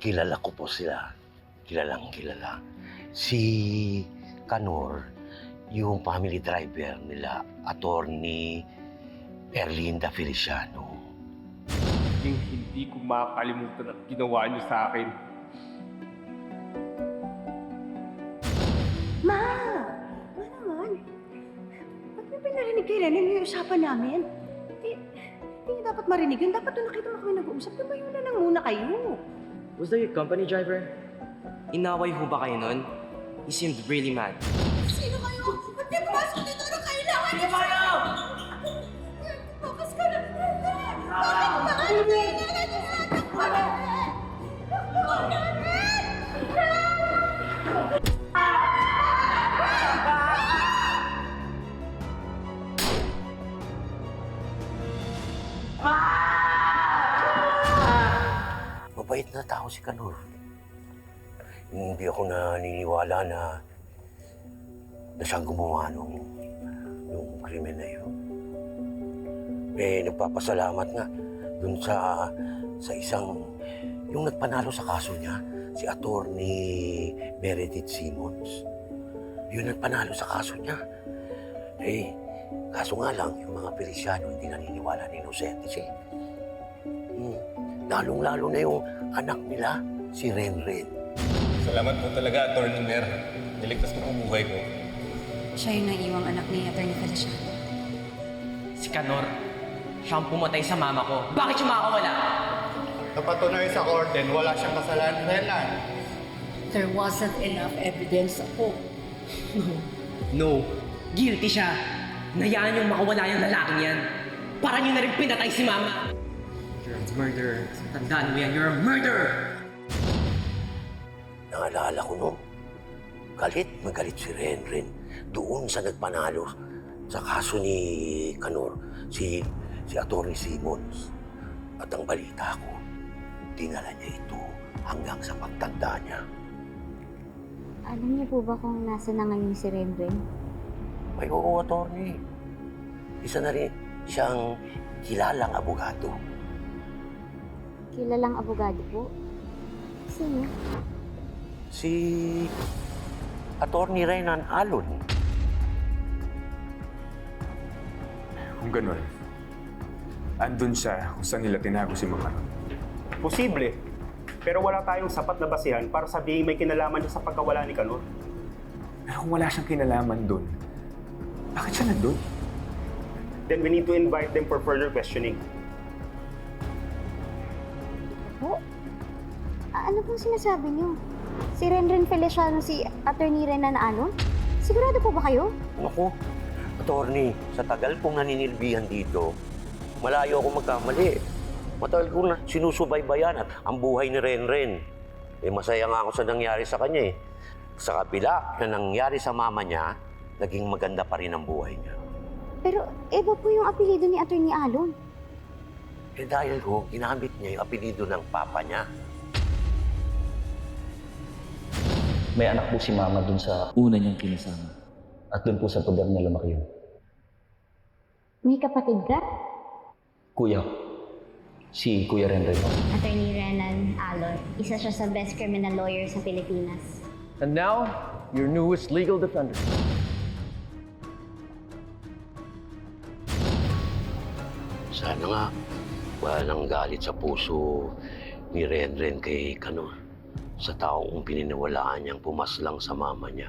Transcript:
Kilala ko po sila. Kilalang kilala. Si Kanor, yung family driver nila, Attorney Erlinda Feliciano. Hindi ko makakalimutan ang ginawa niyo sa akin. Ma! Ma naman. Ba't may pinarinig kay Lenny yung usapan namin? Hindi niyo dapat marinig yun. Dapat doon nakita mo kami nag-uusap. Tumayo na lang muna kayo. Was that your company driver? Inaway ho ba kayo nun? He seemed really mad. Sino kayo? Ba't kayo pumasok dito? Ano kailangan niyo? Sino? Bakas ka na. Mabait na tao si Kanor. Hindi ako naniniwala na siyang gumawa nung krimen na yun. Nagpapasalamat nga dun sa isang, yung nagpanalo sa kaso niya, si Attorney Meredith Simmons. Yun nagpanalo sa kaso niya. Kaso nga lang, yung mga Feliciano hindi naniniwala na inosente siya. Lalong-lalo na yung anak nila, si Renren. Salamat po talaga, Atty. Mer. Niligtas mo po buhay ko. Siya yung naiiwang anak ni Atty. Feliciano. Si Kanor, siya ang pumatay sa mama ko. Bakit siya makakawala? Napatunay sa korte, wala siyang kasalanan. There wasn't enough evidence po. No, guilty siya. Nayaan niyong makawala yung lalaking yan. Para niyo na rin pinatay si mama. You're a murderer. Tandaan mo yan, you're a murderer! Naalala ko nung galit si Renren doon sa nagpanalo sa kaso ni Kanor, si Atty. Simmons. At ang balita ko, dinala niya ito hanggang sa pagtanda niya. Alam niyo po ba kung nasa na ngayon si Renren? Ay, oo, attorney. Isa na rin siyang kilalang abogado. Kilalang abogado po? Sino? Si Attorney Renan Alon. Kung ganun, andun siya kung saan nila tinago si Mama. Posible. Pero wala tayong sapat na basihan para sabihin may kinalaman siya sa pagkawala ni Kanor. Pero kung wala siyang kinalaman dun, bakit siya nandun? Then we need to invite them for further questioning. Po? Ano pong sinasabi niyo? Si Renren Feliciano, si Attorney Renan Alon? Sigurado po ba kayo? Naku, attorney, sa tagal kong naninilbihan dito, malayo ako magkamali. Matagal ko na sinusubaybayan at ang buhay ni Renren. Masaya nga ako sa nangyari sa kanya eh. Sa kapila na nangyari sa mama niya, naging maganda pa rin ang buhay niya. Pero iba po yung apelido ni Attorney Alon. Dahil ho, ginamit niya yung apelido ng papa niya. May anak po si Mama dun sa una niyang kinasama. At dun po sa poder niya lumaki yun. May kapatid ka? Kuya, si Kuya Renren. Attorney Renan Alon. Isa siya sa best criminal lawyer sa Pilipinas. And now, your newest legal defender. Sana nga, walang galit sa puso ni Renren kay Kanor sa taong pininiwalaan niyang pumaslang sa mama niya.